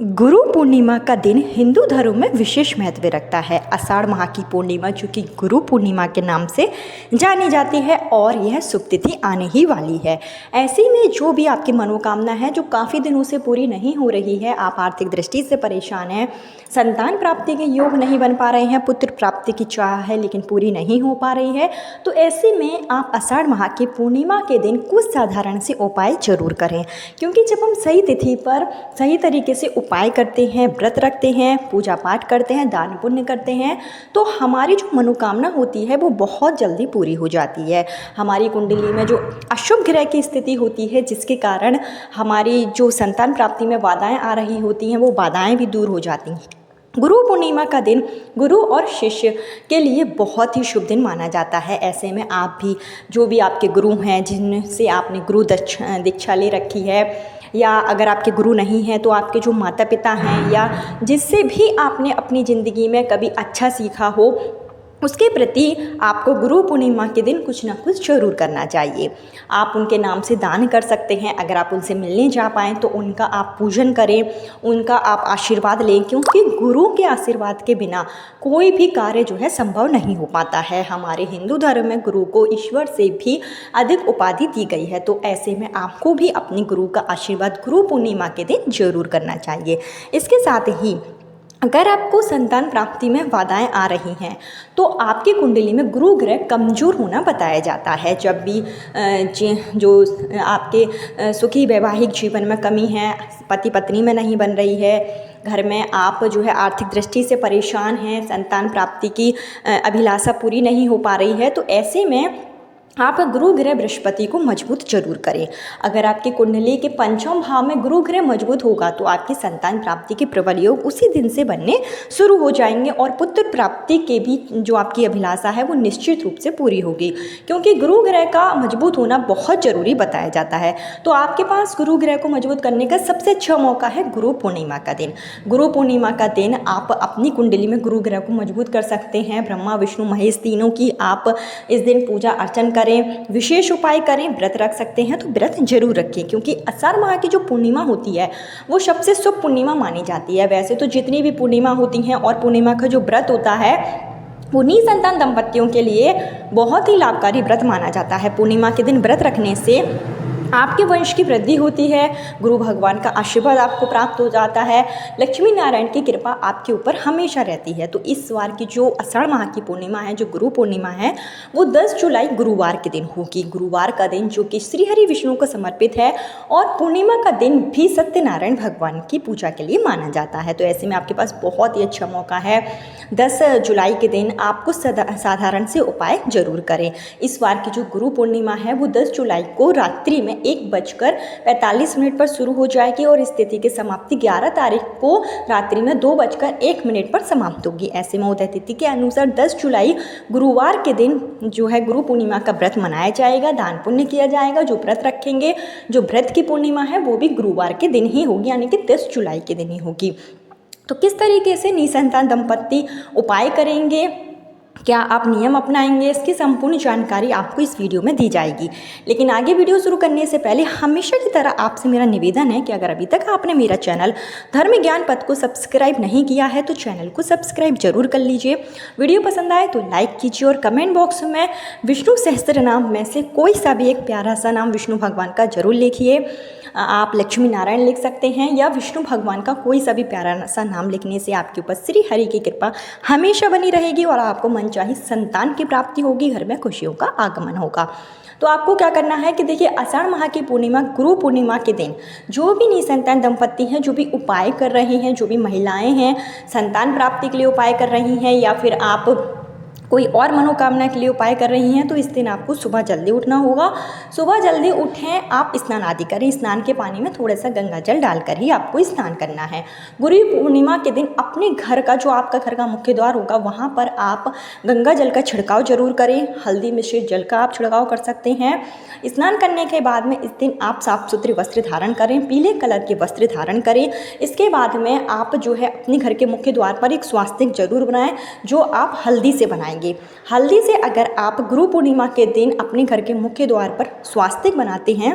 गुरु पूर्णिमा का दिन हिंदू धर्म में विशेष महत्व रखता है। आषाढ़ माह की पूर्णिमा जो कि गुरु पूर्णिमा के नाम से जानी जाती है और यह शुभ तिथि आने ही वाली है। ऐसे में जो भी आपकी मनोकामना है जो काफ़ी दिनों से पूरी नहीं हो रही है, आप आर्थिक दृष्टि से परेशान हैं, संतान प्राप्ति के योग नहीं बन पा रहे हैं, पुत्र प्राप्ति की चाह है लेकिन पूरी नहीं हो पा रही है, तो ऐसे में आप आषाढ़ माह की पूर्णिमा के दिन कुछ साधारण से उपाय जरूर करें। क्योंकि जब हम सही तिथि पर सही तरीके से उपाय करते हैं, व्रत रखते हैं, पूजा पाठ करते हैं, दान पुण्य करते हैं, तो हमारी जो मनोकामना होती है वो बहुत जल्दी पूरी हो जाती है। हमारी कुंडली में जो अशुभ ग्रह की स्थिति होती है जिसके कारण हमारी जो संतान प्राप्ति में बाधाएं आ रही होती हैं वो बाधाएं भी दूर हो जाती हैं। गुरु पूर्णिमा का दिन गुरु और शिष्य के लिए बहुत ही शुभ दिन माना जाता है। ऐसे में आप भी जो भी आपके गुरु हैं, जिनसे आपने गुरु दीक्षा ले रखी है, या अगर आपके गुरु नहीं हैं तो आपके जो माता पिता हैं या जिससे भी आपने अपनी ज़िंदगी में कभी अच्छा सीखा हो, उसके प्रति आपको गुरु पूर्णिमा के दिन कुछ ना कुछ जरूर करना चाहिए। आप उनके नाम से दान कर सकते हैं। अगर आप उनसे मिलने जा पाएँ तो उनका आप पूजन करें, उनका आप आशीर्वाद लें, क्योंकि गुरु के आशीर्वाद के बिना कोई भी कार्य जो है संभव नहीं हो पाता है। हमारे हिंदू धर्म में गुरु को ईश्वर से भी अधिक उपाधि दी गई है, तो ऐसे में आपको भी अपने गुरु का आशीर्वाद गुरु पूर्णिमा के दिन जरूर करना चाहिए। इसके साथ ही अगर आपको संतान प्राप्ति में बाधाएं आ रही हैं तो आपकी कुंडली में गुरु ग्रह कमज़ोर होना बताया जाता है। जब भी जो आपके सुखी वैवाहिक जीवन में कमी है, पति पत्नी में नहीं बन रही है, घर में आप जो है आर्थिक दृष्टि से परेशान हैं, संतान प्राप्ति की अभिलाषा पूरी नहीं हो पा रही है, तो ऐसे में आप गुरु ग्रह बृहस्पति को मजबूत जरूर करें। अगर आपकी कुंडली के पंचम भाव में गुरु ग्रह मजबूत होगा तो आपकी संतान प्राप्ति के प्रबल योग उसी दिन से बनने शुरू हो जाएंगे और पुत्र प्राप्ति के भी जो आपकी अभिलाषा है वो निश्चित रूप से पूरी होगी, क्योंकि गुरु ग्रह का मजबूत होना बहुत जरूरी बताया जाता है। तो आपके पास गुरु ग्रह को मजबूत करने का सबसे अच्छा मौका है गुरु पूर्णिमा का दिन। गुरु पूर्णिमा का दिन आप अपनी कुंडली में गुरु ग्रह को मजबूत कर सकते हैं। ब्रह्मा विष्णु महेश तीनों की आप इस दिन पूजा अर्चन करें, विशेष उपाय करें, व्रत रख सकते हैं तो व्रत जरूर रखें, क्योंकि आषाढ़ माह की जो पूर्णिमा होती है वो सबसे शुभ पूर्णिमा मानी जाती है। वैसे तो जितनी भी पूर्णिमा होती हैं और पूर्णिमा का जो व्रत होता है वो निसंतान दंपतियों के लिए बहुत ही लाभकारी व्रत माना जाता है। पूर्णिमा के दिन व्रत रखने से आपके वंश की वृद्धि होती है, गुरु भगवान का आशीर्वाद आपको प्राप्त हो जाता है, लक्ष्मी नारायण की कृपा आपके ऊपर हमेशा रहती है। तो इस बार की जो आषाढ़ माह की पूर्णिमा है, जो गुरु पूर्णिमा है, वो 10 जुलाई गुरुवार के दिन होगी। गुरुवार का दिन जो कि श्री हरि विष्णु को समर्पित है और पूर्णिमा का दिन भी सत्यनारायण भगवान की पूजा के लिए माना जाता है। तो ऐसे में आपके पास बहुत ही अच्छा मौका है। 10 जुलाई के दिन आप कुछ साधारण से उपाय जरूर करें। इस बार की जो गुरु पूर्णिमा है वो 10 जुलाई को रात्रि में 1:45 पर शुरू हो जाएगी और इस तिथि की समाप्ति 11 तारीख को रात्रि में 2:01 पर समाप्त होगी। ऐसे में उदय तिथि के अनुसार 10 जुलाई गुरुवार के दिन जो है गुरु पूर्णिमा का व्रत मनाया जाएगा, दान पुण्य किया जाएगा। जो व्रत रखेंगे, जो व्रत की पूर्णिमा है वो भी गुरुवार के दिन ही होगी, यानी कि 10 जुलाई के दिन ही होगी। तो किस तरीके से निसंतान दंपत्ति उपाय करेंगे, क्या आप नियम अपनाएंगे, इसकी संपूर्ण जानकारी आपको इस वीडियो में दी जाएगी। लेकिन आगे वीडियो शुरू करने से पहले हमेशा की तरह आपसे मेरा निवेदन है कि अगर अभी तक आपने मेरा चैनल धर्म ज्ञान पथ को सब्सक्राइब नहीं किया है तो चैनल को सब्सक्राइब जरूर कर लीजिए। वीडियो पसंद आए तो लाइक कीजिए और कमेंट बॉक्स में विष्णु सहस्त्र नाम में से कोई सा भी एक प्यारा सा नाम विष्णु भगवान का जरूर लिखिए। आप लक्ष्मी नारायण लिख सकते हैं या विष्णु भगवान का कोई सा भी प्यारा सा नाम लिखने से आपके ऊपर श्री हरि की कृपा हमेशा बनी रहेगी और आपको मनचाही संतान की प्राप्ति होगी, घर में खुशियों का आगमन होगा। तो आपको क्या करना है कि देखिए, आषाढ़ माह की पूर्णिमा गुरु पूर्णिमा के दिन जो भी निसंतान दंपत्ति हैं, जो भी उपाय कर रहे हैं, जो भी महिलाएं हैं संतान प्राप्ति के लिए उपाय कर रही हैं या फिर आप कोई और मनोकामना के लिए उपाय कर रही हैं, तो इस दिन आपको सुबह जल्दी उठना होगा। सुबह जल्दी उठें, आप स्नान आदि करें। स्नान के पानी में थोड़ा सा गंगा जल डालकर ही आपको स्नान करना है। गुरु पूर्णिमा के दिन अपने घर का जो आपका घर का मुख्य द्वार होगा वहाँ पर आप गंगा जल का छिड़काव जरूर करें। हल्दी मिश्रित जल का आप छिड़काव कर सकते हैं। स्नान करने के बाद में इस दिन आप साफ सुथरे वस्त्र धारण करें, पीले कलर के वस्त्र धारण करें। इसके बाद में आप जो है अपने घर के मुख्य द्वार पर एक स्वास्तिक जरूर बनाएं, जो आप हल्दी से बनाएंगे। हल्दी से अगर आप गुरु पूर्णिमा के दिन अपने घर के मुख्य द्वार पर स्वास्तिक बनाते हैं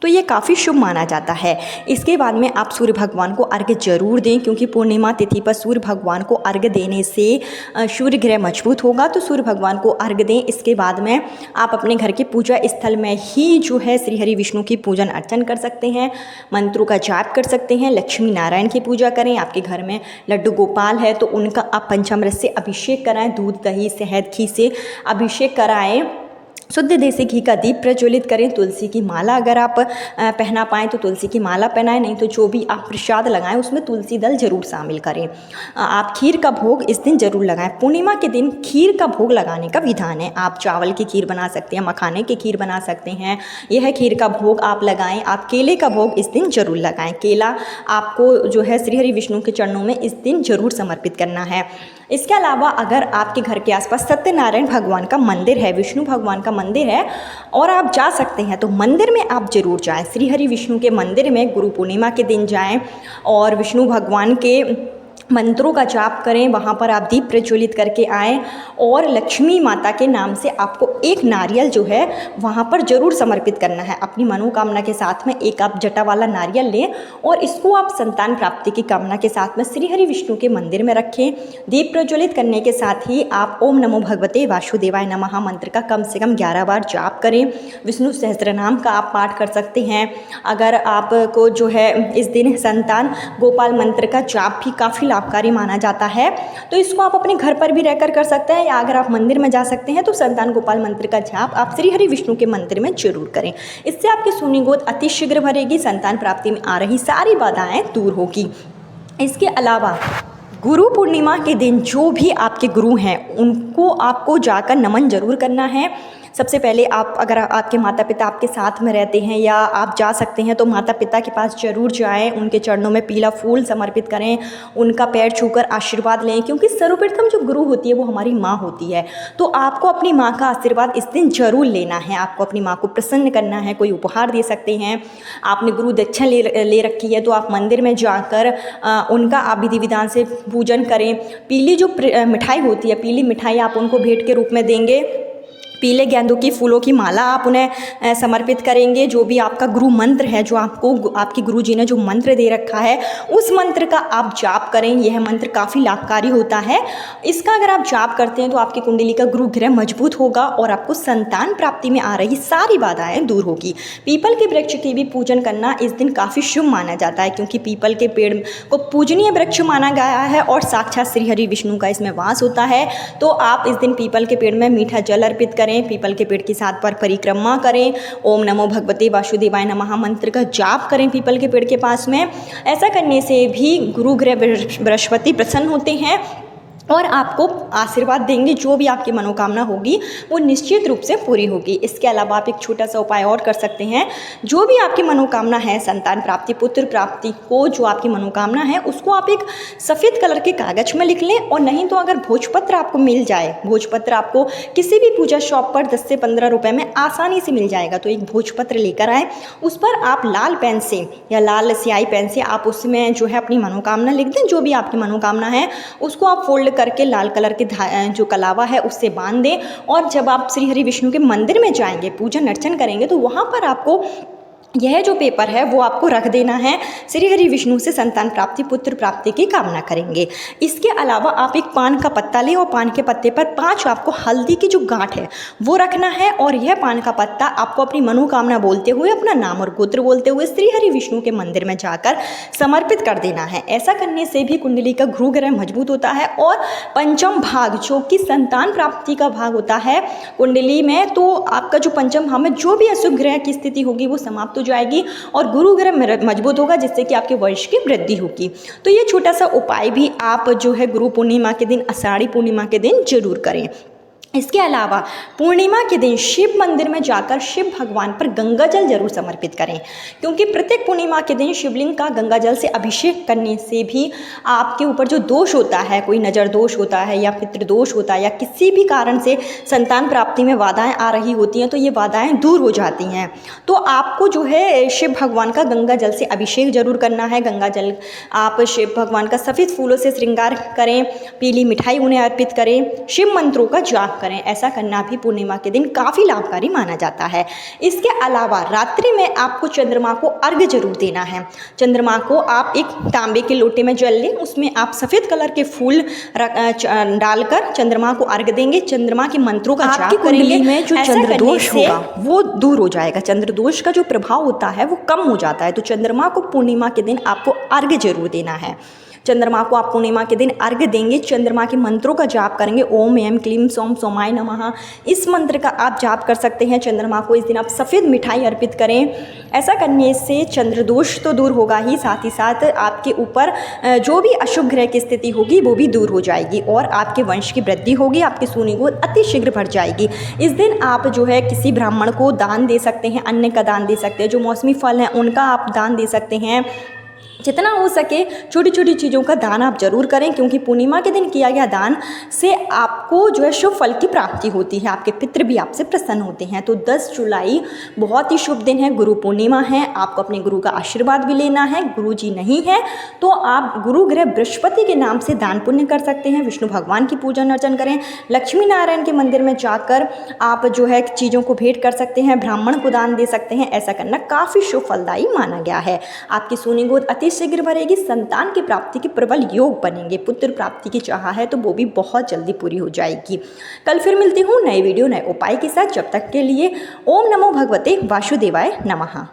तो ये काफ़ी शुभ माना जाता है। इसके बाद में आप सूर्य भगवान को अर्घ्य जरूर दें, क्योंकि पूर्णिमा तिथि पर सूर्य भगवान को अर्घ्य देने से सूर्य ग्रह मजबूत होगा। तो सूर्य भगवान को अर्घ्य दें। इसके बाद में आप अपने घर के पूजा स्थल में ही जो है श्री हरि विष्णु की पूजन अर्चन कर सकते हैं, मंत्रों का जाप कर सकते हैं, लक्ष्मी नारायण की पूजा करें। आपके घर में लड्डू गोपाल है तो उनका आप पंचामृत से अभिषेक कराएं, दूध दही शहद घी से अभिषेक कराएं, शुद्ध देसी घी का दीप प्रज्वलित करें, तुलसी की माला अगर आप पहना पाएँ तो तुलसी की माला पहनाएं, नहीं तो जो भी आप प्रसाद लगाएं उसमें तुलसी दल जरूर शामिल करें। आप खीर का भोग इस दिन जरूर लगाएं। पूर्णिमा के दिन खीर का भोग लगाने का विधान है। आप चावल की खीर बना सकते हैं, मखाने की खीर बना सकते हैं, यह खीर का भोग आप लगाएं। आप केले का भोग इस दिन जरूर लगाएं। केला आपको जो है श्री हरि विष्णु के चरणों में इस दिन जरूर समर्पित करना है। इसके अलावा अगर आपके घर के आसपास सत्यनारायण भगवान का मंदिर है, विष्णु भगवान का मंदिर है और आप जा सकते हैं तो मंदिर में आप जरूर जाएं। श्री हरि विष्णु के मंदिर में गुरु पूर्णिमा के दिन जाएं और विष्णु भगवान के मंत्रों का जाप करें। वहाँ पर आप दीप प्रज्वलित करके आएँ और लक्ष्मी माता के नाम से आपको एक नारियल जो है वहाँ पर ज़रूर समर्पित करना है। अपनी मनोकामना के साथ में एक आप जटा वाला नारियल लें और इसको आप संतान प्राप्ति की कामना के साथ में श्री हरि विष्णु के मंदिर में रखें। दीप प्रज्वलित करने के साथ ही आप ओम नमो भगवते वासुदेवाय नमः मंत्र का कम से कम 11 बार जाप करें। विष्णु सहस्त्रनाम का आप पाठ कर सकते हैं। अगर आपको जो है इस दिन संतान गोपाल मंत्र का जाप भी काफ़ी लाभकारी माना जाता है, तो इसको आप अपने घर पर भी रहकर कर सकते हैं, या अगर आप मंदिर में जा सकते हैं तो संतान गोपाल मंत्र का जाप आप श्री हरि विष्णु के मंदिर में जरूर करें। इससे आपकी सोनी गोद अति शीघ्र भरेगी, संतान प्राप्ति में आ रही सारी बाधाएं दूर होगी। इसके अलावा गुरु पूर्णिमा के दिन जो भी आपके गुरु हैं उनको आपको जाकर नमन जरूर करना है। सबसे पहले आप अगर आपके माता पिता आपके साथ में रहते हैं या आप जा सकते हैं तो माता पिता के पास जरूर जाएं, उनके चरणों में पीला फूल समर्पित करें, उनका पैर छूकर आशीर्वाद लें, क्योंकि सर्वप्रथम जो गुरु होती है वो हमारी माँ होती है। तो आपको अपनी माँ का आशीर्वाद इस दिन जरूर लेना है। आपको अपनी माँ को प्रसन्न करना है, कोई उपहार दे सकते हैं। आपने गुरु दक्षिणा ले रखी है तो आप मंदिर में जाकर उनका आप विधि विधान से पूजन करें। पीली जो मिठाई होती है, पीली मिठाई आप उनको भेंट के रूप में देंगे। पीले गेंदों की फूलों की माला आप उन्हें समर्पित करेंगे। जो भी आपका गुरु मंत्र है, जो आपको आपके गुरुजी ने जो मंत्र दे रखा है उस मंत्र का आप जाप करें। यह मंत्र काफ़ी लाभकारी होता है। इसका अगर आप जाप करते हैं तो आपकी कुंडली का गुरु ग्रह मजबूत होगा और आपको संतान प्राप्ति में आ रही सारी बाधाएं दूर होगी। पीपल के वृक्ष की भी पूजन करना इस दिन काफ़ी शुभ माना जाता है, क्योंकि पीपल के पेड़ को पूजनीय वृक्ष माना गया है और साक्षात श्री हरि विष्णु का इसमें वास होता है। तो आप इस दिन पीपल के पेड़ में मीठा जल अर्पित करें, पीपल के पेड़ की 7 बार परिक्रमा करें, ओम नमो भगवते वासुदेवाय नमः मंत्र का जाप करें पीपल के पेड़ के पास में। ऐसा करने से भी गुरु ग्रह बृहस्पति प्रसन्न होते हैं और आपको आशीर्वाद देंगे। जो भी आपकी मनोकामना होगी वो निश्चित रूप से पूरी होगी। इसके अलावा आप एक छोटा सा उपाय और कर सकते हैं। जो भी आपकी मनोकामना है, संतान प्राप्ति, पुत्र प्राप्ति को जो आपकी मनोकामना है उसको आप एक सफ़ेद कलर के कागज में लिख लें, और नहीं तो अगर भोजपत्र आपको मिल जाए, भोजपत्र आपको किसी भी पूजा शॉप पर 10 से 15 रुपये में आसानी से मिल जाएगा, तो एक भोजपत्र लेकर आए। उस पर आप लाल पेन से या लाल स्याही पेन से आप उसमें जो है अपनी मनोकामना लिख दें। जो भी आपकी मनोकामना है उसको आप फोल्ड करके लाल कलर के जो कलावा है उससे बांध दें, और जब आप श्री हरि विष्णु के मंदिर में जाएंगे, पूजन अर्चन करेंगे, तो वहाँ पर आपको यह जो पेपर है वो आपको रख देना है। श्री हरि विष्णु से संतान प्राप्ति, पुत्र प्राप्ति की कामना करेंगे। इसके अलावा आप एक पान का पत्ता लें और पान के पत्ते पर 5 आपको हल्दी की जो गांठ है वो रखना है, और यह पान का पत्ता आपको अपनी मनोकामना बोलते हुए, अपना नाम और गोत्र बोलते हुए श्री हरि विष्णु के मंदिर में जाकर समर्पित कर देना है। ऐसा करने से भी कुंडली का गुरु ग्रह मजबूत होता है, और पंचम भाग जो कि संतान प्राप्ति का भाग होता है कुंडली में, तो आपका जो पंचम भाव में जो भी अशुभ ग्रह की स्थिति होगी वो समाप्त हो जाएगी और गुरु ग्रह मजबूत होगा, जिससे कि आपके वंश की वृद्धि होगी। तो ये छोटा सा उपाय भी आप जो है गुरु पूर्णिमा के दिन, आषाढ़ी पूर्णिमा के दिन जरूर करें। इसके अलावा पूर्णिमा के दिन शिव मंदिर में जाकर शिव भगवान पर गंगा जल जरूर समर्पित करें, क्योंकि प्रत्येक पूर्णिमा के दिन शिवलिंग का गंगा जल से अभिषेक करने से भी आपके ऊपर जो दोष होता है, कोई नज़र दोष होता है या पितृ दोष होता है या किसी भी कारण से संतान प्राप्ति में बाधाएं आ रही होती हैं, तो ये बाधाएं दूर हो जाती हैं। तो आपको जो है शिव भगवान का गंगा जल से अभिषेक जरूर करना है। गंगा जल आप शिव भगवान का सफ़ेद फूलों से श्रृंगार करें, पीली मिठाई उन्हें अर्पित करें, शिव मंत्रों का जाप करें, ऐसा करना भी पूर्णिमा के दिन काफ़ी लाभकारी माना जाता है। इसके अलावा रात्रि में आपको चंद्रमा को अर्घ्य जरूर देना है। चंद्रमा को आप एक तांबे के लोटे में जल लें, उसमें आप सफ़ेद कलर के फूल डालकर चंद्रमा को अर्घ्य देंगे। चंद्रमा के मंत्रों का जाप करेंगे। में जो चंद्रदोष होगा वो दूर हो जाएगा। चंद्रदोष का जो प्रभाव होता है वो कम हो जाता है। तो चंद्रमा को पूर्णिमा के दिन आपको अर्घ्य जरूर देना है। चंद्रमा को आप पूर्णिमा के दिन अर्घ्य देंगे, चंद्रमा के मंत्रों का जाप करेंगे। ओम ऐं क्लीं सौम सोमाय नमः, इस मंत्र का आप जाप कर सकते हैं। चंद्रमा को इस दिन आप सफ़ेद मिठाई अर्पित करें। ऐसा करने से चंद्रदोष तो दूर होगा ही, साथ ही साथ आपके ऊपर जो भी अशुभ ग्रह की स्थिति होगी वो भी दूर हो जाएगी और आपके वंश की वृद्धि होगी, आपकी सूनी गोद अति शीघ्र बढ़ जाएगी। इस दिन आप जो है किसी ब्राह्मण को दान दे सकते हैं, अन्न का दान दे सकते हैं, जो मौसमी फल हैं उनका आप दान दे सकते हैं। जितना हो सके छोटी छोटी चीज़ों का दान आप जरूर करें, क्योंकि पूर्णिमा के दिन किया गया दान से आपको जो है शुभ फल की प्राप्ति होती है, आपके पितृ भी आपसे प्रसन्न होते हैं। तो 10 जुलाई बहुत ही शुभ दिन है, गुरु पूर्णिमा है। आपको अपने गुरु का आशीर्वाद भी लेना है। गुरु जी नहीं है तो आप गुरु ग्रह बृहस्पति के नाम से दान पुण्य कर सकते हैं। विष्णु भगवान की पूजन अर्चन करें। लक्ष्मी नारायण के मंदिर में जाकर आप जो है चीज़ों को भेंट कर सकते हैं, ब्राह्मण को दान दे सकते हैं। ऐसा करना काफ़ी शुभ फलदायी माना गया है। आपकी सूनी गोद अति शीघ्र भरेगी, संतान की प्राप्ति के प्रबल योग बनेंगे। पुत्र प्राप्ति की चाह है तो वो भी बहुत जल्दी पूरी हो जाएगी। कल फिर मिलती हूँ नए वीडियो नए उपाय के साथ। जब तक के लिए ओम नमो भगवते वासुदेवाय नमः।